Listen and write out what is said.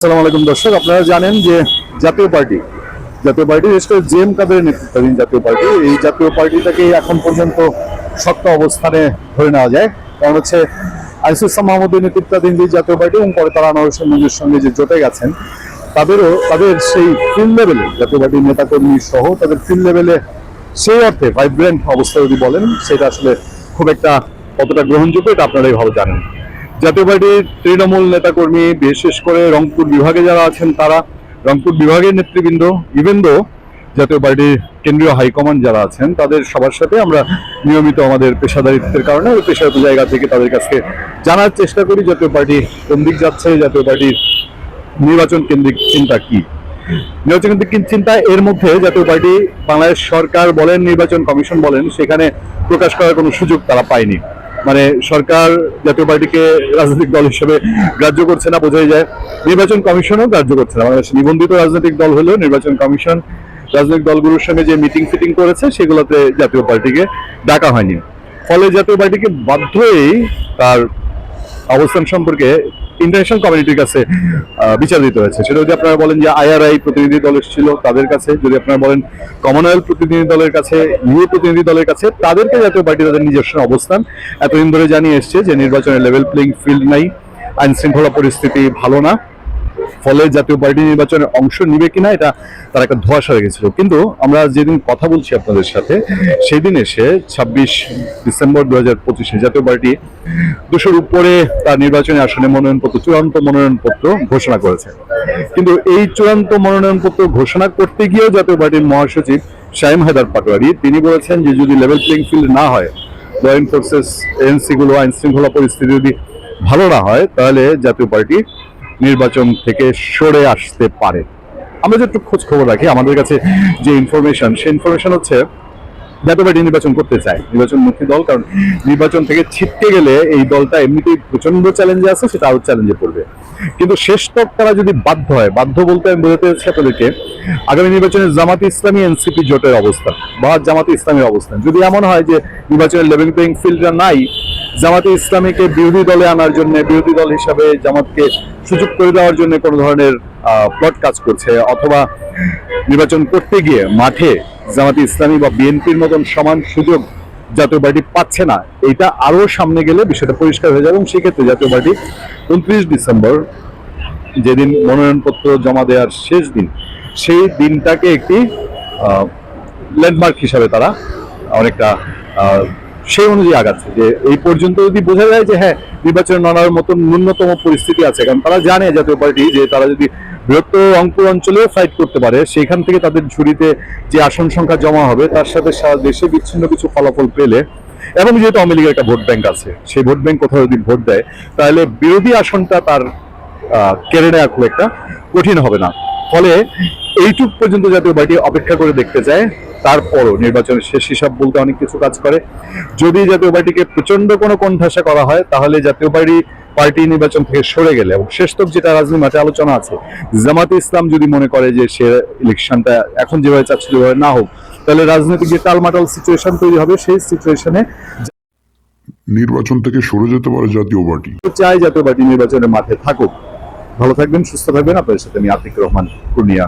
আসসালামু আলাইকুম দর্শক, আপনারা জানেন যে জাতীয় পার্টি বিশেষ করে জেএম কাদের নেতৃত্বাধীন জাতীয় পার্টি, এই জাতীয় পার্টিটাকে এখন পর্যন্ত শক্ত অবস্থানে ধরে নেওয়া যায়। কারণ হচ্ছে আনিসুল ইসলাম মাহমুদের নেতৃত্বাধীন যে জাতীয় পার্টি এবং পরে তারা আনোয়ার হোসেন মঞ্জুর সঙ্গে যে জোটে গেছেন, তাদের সেই ফিল্ড লেভেলে জাতীয় পার্টির নেতাকর্মী সহ তাদের ফিল্ড লেভেলে সেই অর্থে ভাইব্রেন্ট অবস্থা যদি বলেন, সেটা আসলে খুব একটা কতটা গ্রহণযোগ্য এটা আপনারাই ভালো জানেন। জাতীয় পার্টির তৃণমূল নেতাকর্মী, বিশেষ করে রংপুর বিভাগে যারা আছেন তারা, রংপুর বিভাগের নেতৃবৃন্দ, ইভেন দো জাতীয় পার্টির কেন্দ্রীয় হাইকমান্ড যারা আছেন, তাদের সবার সাথে আমরা নিয়মিত আমাদের পেশাদারিত্বের কারণে ওই পেশাগত জায়গা থেকে তাদের কাছে জানার চেষ্টা করি জাতীয় পার্টি কোন দিক যাচ্ছে, জাতীয় পার্টির নির্বাচন কেন্দ্রিক চিন্তা কি। নির্বাচন কেন্দ্রিক চিন্তা এর মধ্যে জাতীয় পার্টি, বাংলাদেশ সরকার বলেন, নির্বাচন কমিশন বলেন, সেখানে প্রকাশ করার কোনো সুযোগ তারা পায়নি। মানে সরকার জাতীয় পার্টিকে রাজনৈতিক দল হিসেবে গ্রাহ্য করছে না, বোঝাই যায়। নির্বাচন কমিশনও গ্রাহ্য করছে না। বাংলাদেশ নিবন্ধিত রাজনৈতিক দল হলেও নির্বাচন কমিশন রাজনৈতিক দলগুলোর সঙ্গে যে মিটিং করেছে সেগুলোতে জাতীয় পার্টিকে ডাকা হয়নি। ফলে জাতীয় পার্টিকে বাধ্য হয়েই তার অবস্থান সম্পর্কে ইন্টারন্যাশনাল কমিউনিটির কাছে বিচার দিতে হয়েছে। সেটা যদি আপনারা বলেন যে IRI প্রতিনিধি দল এসেছিল তাদের কাছে, যদি আপনারা বলেন কমনওয়েলথ প্রতিনিধি দলের কাছে, ইউ প্রতিনিধি দলের কাছে, তাদেরকে জাতীয় পার্টি তাদের নিজস্ব অবস্থান এতদিন ধরে জানিয়ে এসছে যে নির্বাচনের লেভেল প্লেইং ফিল্ড নাই, আইন শৃঙ্খলা পরিস্থিতি ভালো না, ফলে জাতীয় পার্টি নির্বাচনে অংশ নিবে কিনা এটা তার একটা ধোঁয়াশা রেখেছিল। কিন্তু আমরা যেদিন কথা বলছি আপনাদের সাথে, সেই দিন এসে 26 ডিসেম্বর 2025 জাতীয় পার্টি 200-র উপরে তার নির্বাচনী আসনে চূড়ান্ত মনোনয়নপত্র ঘোষণা করেছে। কিন্তু এই চূড়ান্ত মনোনয়নপত্র ঘোষণা করতে গিয়েও জাতীয় পার্টির মহাসচিব শামীম হায়দার পাটোয়ারি তিনি বলেছেন যে যদি লেভেল প্লেইং ফিল্ড না হয়, ল এন্ড ফোর্সেস এজেন্সি গুলো আইন শৃঙ্খলা পরিস্থিতি যদি ভালো না হয়, তাহলে জাতীয় পার্টি নির্বাচন থেকে সরে আসতে পারে। আমরা যে একটু খোঁজ খবর রাখি, আমাদের কাছে যে ইনফরমেশন, সেই ইনফরমেশন হচ্ছে জাতীয় পার্টি নির্বাচন করতে চায়, নির্বাচনমুখী দল। কারণ নির্বাচন থেকে ছিটকে গেলে এই দলটা এমনিতেই প্রচন্ড চ্যালেঞ্জে আছে, সেটা আরো চ্যালেঞ্জে পড়বে। কিন্তু শেষ তক তারা যদি বাধ্য বলতে আমি বোঝাতে চাচ্ছি আপনাদেরকে, আগামী নির্বাচনে জামাতে ইসলামী এনসিপি জোটের অবস্থান বা জামাতে ইসলামীর অবস্থান যদি এমন হয় যে নির্বাচনের লেভেল প্লেইং ফিল্ডটা নাই, জামাতে ইসলামীকে বিরোধী দলে আনার জন্য, বিরোধী দল হিসাবে জামাতকে সুযোগ করে দেওয়ার জন্য কোনো ধরনের প্লট কাজ করছে, অথবা নির্বাচন করতে গিয়ে মাঠে জামাতে ইসলামী বা বিএনপির মতন সমান সুযোগ জাতীয় পার্টি পাচ্ছে না, এটা আরো সামনে গেলে বিষয়টা পরিষ্কার হয়ে যাবে। এবং সেক্ষেত্রে জাতীয় পার্টি 29 ডিসেম্বর যেদিন মনোনয়নপত্র জমা দেওয়ার শেষ দিন, সেই দিনটাকে একটি ল্যান্ডমার্ক হিসাবে তারা অনেকটা সেই অনুযায়ী আগাচ্ছে। যে এই পর্যন্ত যদি বোঝা যায় যে হ্যাঁ, নির্বাচনে নানার মতন ন্যূনতম পরিস্থিতি আছে, কারণ তারা জানে জাতীয় পার্টি যে তারা যদি বৃহত্তর রংপুর অঞ্চলেও ফাইট করতে পারে, সেখান থেকে তাদের ঝুড়িতে যে আসন সংখ্যা জমা হবে তার সাথে সারা দেশে বিচ্ছিন্ন কিছু ফলাফল পেলে, এবং যেহেতু আওয়ামী লীগের একটা ভোট ব্যাংক আছে, সেই ভোট ব্যাংক কোথাও যদি ভোট দেয়, তাহলে বিরোধী আসনটা তার কেড়ে নেওয়া খুব একটা কঠিন হবে না। ফলে এইটুক পর্যন্ত জাতীয় পার্টি অপেক্ষা করে দেখতে চায়। তারপরও নির্বাচনের শেষ হিসাব বলতে অনেক কিছু কাজ করে। যদি জাতীয় পার্টিকে প্রচন্ড কোনো কোণঠাসা করা হয়, তাহলে জাতীয় পার্টি নির্বাচন থেকে সরে গেলে, এবং শেষতক যেটা রাজনীতি মাঠে আলোচনা আছে, জামাতে ইসলাম যদি মনে করে যে সে ইলেকশনটা এখন যেভাবে চাচ্ছে যেভাবে না হোক, তাহলে রাজনৈতিক যে টালমাটাল সিচুয়েশন তৈরি হবে, সেই সিচুয়েশনে নির্বাচন থেকে সরে যেতে পারে জাতীয় পার্টি। চাই জাতীয় পার্টি নির্বাচনের মাঠে থাকুক। ভালো থাকবেন, সুস্থ থাকবেন। আপনাদের সাথে আমি আতিক রহমান, পূর্ণিয়া।